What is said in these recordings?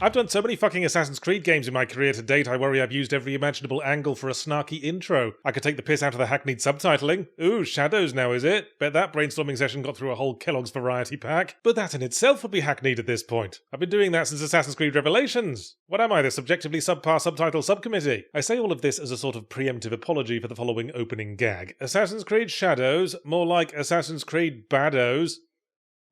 I've done so many fucking Assassin's Creed games in my career to date, I worry I've used every imaginable angle for a snarky intro. I could take the piss out of the hackneyed subtitling. Ooh, Shadows now, is it? Bet that brainstorming session got through a whole Kellogg's variety pack. But that in itself would be hackneyed at this point. I've been doing that since Assassin's Creed Revelations. What am I, the subjectively subpar subtitle subcommittee? I say all of this as a sort of preemptive apology for the following opening gag. Assassin's Creed Shadows, more like Assassin's Creed Baddos.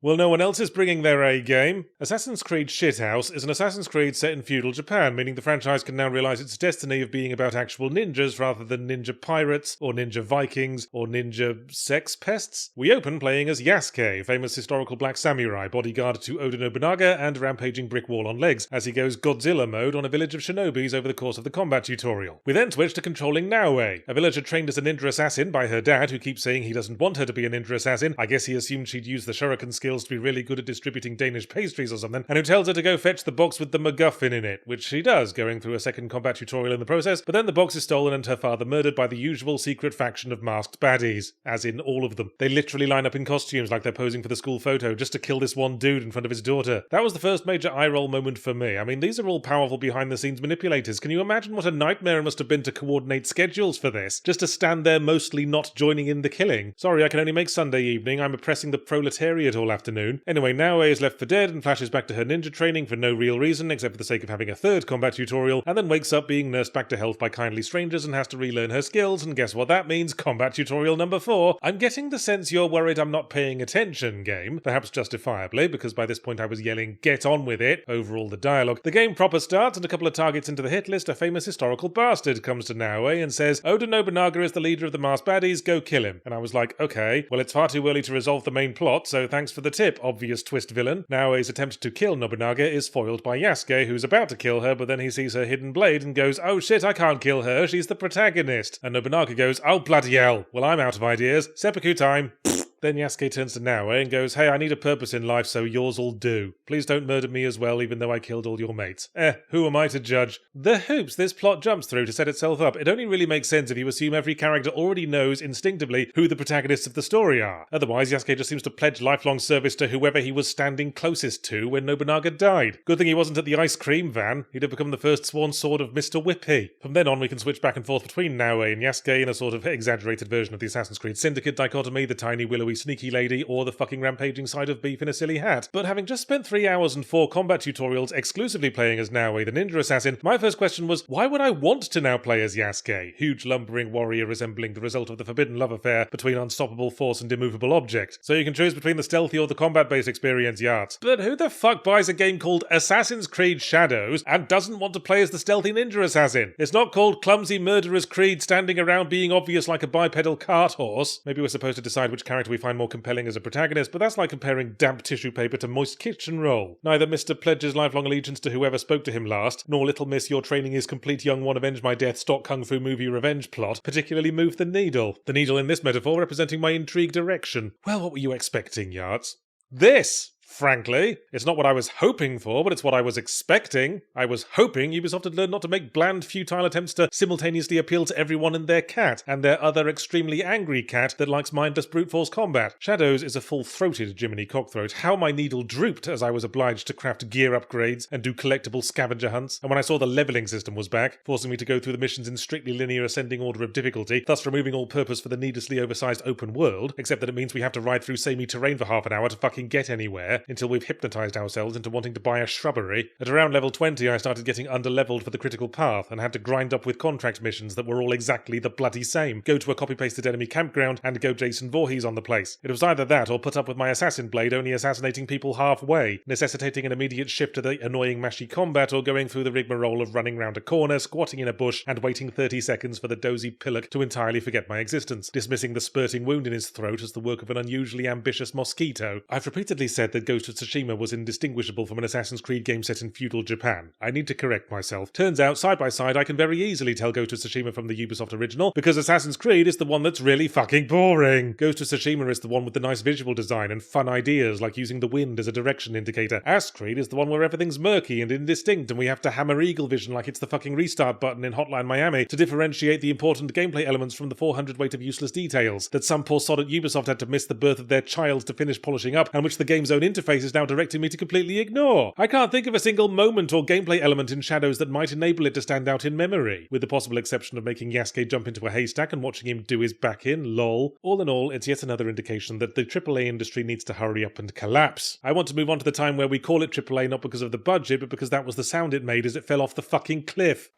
Well, no one else is bringing their A-game. Assassin's Creed Shithouse is an Assassin's Creed set in feudal Japan, meaning the franchise can now realise its destiny of being about actual ninjas rather than ninja pirates, or ninja Vikings, or ninja sex pests. We open playing as Yasuke, famous historical black samurai, bodyguard to Oda Nobunaga and rampaging brick wall on legs, as he goes Godzilla mode on a village of shinobis over the course of the combat tutorial. We then switch to controlling Naoe, a villager trained as a ninja assassin by her dad, who keeps saying he doesn't want her to be a ninja assassin. I guess he assumed she'd use the shuriken skills to be really good at distributing Danish pastries or something, and who tells her to go fetch the box with the MacGuffin in it, which she does, going through a second combat tutorial in the process, but then the box is stolen and her father murdered by the usual secret faction of masked baddies. As in all of them. They literally line up in costumes like they're posing for the school photo just to kill this one dude in front of his daughter. That was the first major eye-roll moment for me. I mean, these are all powerful behind-the-scenes manipulators. Can you imagine what a nightmare it must have been to coordinate schedules for this? Just to stand there mostly not joining in the killing. Sorry, I can only make Sunday evening. I'm oppressing the proletariat all afternoon. Anyway, Naoe is left for dead and flashes back to her ninja training for no real reason except for the sake of having a third combat tutorial, and then wakes up being nursed back to health by kindly strangers and has to relearn her skills, and guess what that means? Combat tutorial number 4. I'm getting the sense you're worried I'm not paying attention, game. Perhaps justifiably, because by this point I was yelling, "Get on with it," over all the dialogue. The game proper starts, and a couple of targets into the hit list, a famous historical bastard comes to Naoe and says, "Oda Nobunaga is the leader of the masked baddies, go kill him." And I was like, okay, well it's far too early to resolve the main plot, so thanks for the tip, obvious twist villain. Naoe's attempt to kill Nobunaga is foiled by Yasuke, who's about to kill her, but then he sees her hidden blade and goes, "Oh shit, I can't kill her, she's the protagonist." And Nobunaga goes, "Oh bloody hell, well I'm out of ideas, seppuku time." Then Yasuke turns to Naoe and goes, "Hey, I need a purpose in life, so yours'll do. Please don't murder me as well, even though I killed all your mates." Who am I to judge? The hoops this plot jumps through to set itself up. It only really makes sense if you assume every character already knows instinctively who the protagonists of the story are. Otherwise, Yasuke just seems to pledge lifelong service to whoever he was standing closest to when Nobunaga died. Good thing he wasn't at the ice cream van. He'd have become the first sworn sword of Mr. Whippy. From then on, we can switch back and forth between Naoe and Yasuke in a sort of exaggerated version of the Assassin's Creed Syndicate dichotomy, the tiny, willowy, sneaky lady, or the fucking rampaging side of beef in a silly hat. But having just spent 3 hours and 4 combat tutorials exclusively playing as Naoe the ninja assassin, my first question was, why would I want to now play as Yasuke, huge lumbering warrior resembling the result of the forbidden love affair between unstoppable force and immovable object? So you can choose between the stealthy or the combat-based experience, Yachts. But who the fuck buys a game called Assassin's Creed Shadows and doesn't want to play as the stealthy ninja assassin? It's not called Clumsy Murderer's Creed standing around being obvious like a bipedal cart horse. Maybe we're supposed to decide which character we find more compelling as a protagonist, but that's like comparing damp tissue paper to moist kitchen roll. Neither Mr. pledges lifelong allegiance to whoever spoke to him last, nor Little Miss your training is complete young one avenge my death stock kung fu movie revenge plot particularly move the needle. The needle in this metaphor representing my intrigued erection. Well, what were you expecting, Yards? This! Frankly, it's not what I was hoping for, but it's what I was expecting. I was hoping Ubisoft had learned not to make bland, futile attempts to simultaneously appeal to everyone and their cat, and their other extremely angry cat that likes mindless brute force combat. Shadows is a full-throated Jiminy Cockthroat. How my needle drooped as I was obliged to craft gear upgrades and do collectible scavenger hunts, and when I saw the levelling system was back, forcing me to go through the missions in strictly linear ascending order of difficulty, thus removing all purpose for the needlessly oversized open world, except that it means we have to ride through samey terrain for half an hour to fucking get anywhere, until we've hypnotized ourselves into wanting to buy a shrubbery. At around level 20 I started getting underleveled for the critical path and had to grind up with contract missions that were all exactly the bloody same. Go to a copy-pasted enemy campground and go Jason Voorhees on the place. It was either that or put up with my assassin blade only assassinating people halfway, necessitating an immediate shift to the annoying mashy combat or going through the rigmarole of running round a corner, squatting in a bush and waiting 30 seconds for the dozy pillock to entirely forget my existence, dismissing the spurting wound in his throat as the work of an unusually ambitious mosquito. I've repeatedly said that Ghost of Tsushima was indistinguishable from an Assassin's Creed game set in feudal Japan. I need to correct myself. Turns out, side by side, I can very easily tell Ghost of Tsushima from the Ubisoft original, because Assassin's Creed is the one that's really fucking boring. Ghost of Tsushima is the one with the nice visual design and fun ideas, like using the wind as a direction indicator. Ass Creed is the one where everything's murky and indistinct, and we have to hammer eagle vision like it's the fucking restart button in Hotline Miami to differentiate the important gameplay elements from the 400 weight of useless details that some poor sod at Ubisoft had to miss the birth of their child to finish polishing up, and which the game's own interface is now directing me to completely ignore. I can't think of a single moment or gameplay element in Shadows that might enable it to stand out in memory, with the possible exception of making Yasuke jump into a haystack and watching him do his back in, lol. All in all, it's yet another indication that the AAA industry needs to hurry up and collapse. I want to move on to the time where we call it AAA not because of the budget, but because that was the sound it made as it fell off the fucking cliff.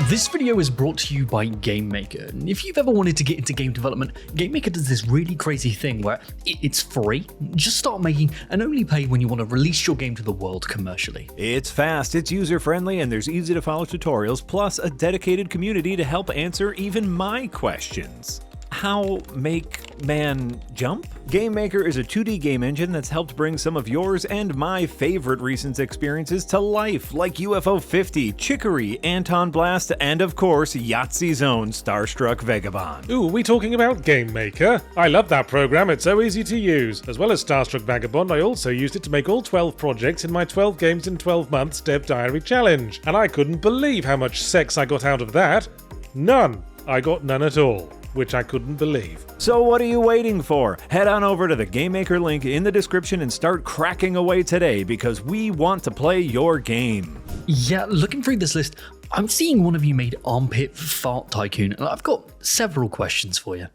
This video is brought to you by GameMaker. If you've ever wanted to get into game development, GameMaker does this really crazy thing where it's free. Just start making and only pay when you want to release your game to the world commercially. It's fast, it's user-friendly, and there's easy-to-follow tutorials, plus a dedicated community to help answer even my questions. How make man jump? GameMaker is a 2D game engine that's helped bring some of yours and my favorite recent experiences to life, like UFO 50, Chicory, Anton Blast, and of course, Yahtzee's own Starstruck Vagabond. Ooh, we talking about GameMaker? I love that program, it's so easy to use. As well as Starstruck Vagabond, I also used it to make all 12 projects in my 12 games in 12 months Dev Diary challenge. And I couldn't believe how much sex I got out of that. None. I got none at all. Which I couldn't believe. So what are you waiting for? Head on over to the GameMaker link in the description and start cracking away today, because we want to play your game. Yeah, looking through this list, I'm seeing one of you made Armpit Fart Tycoon, and I've got several questions for you.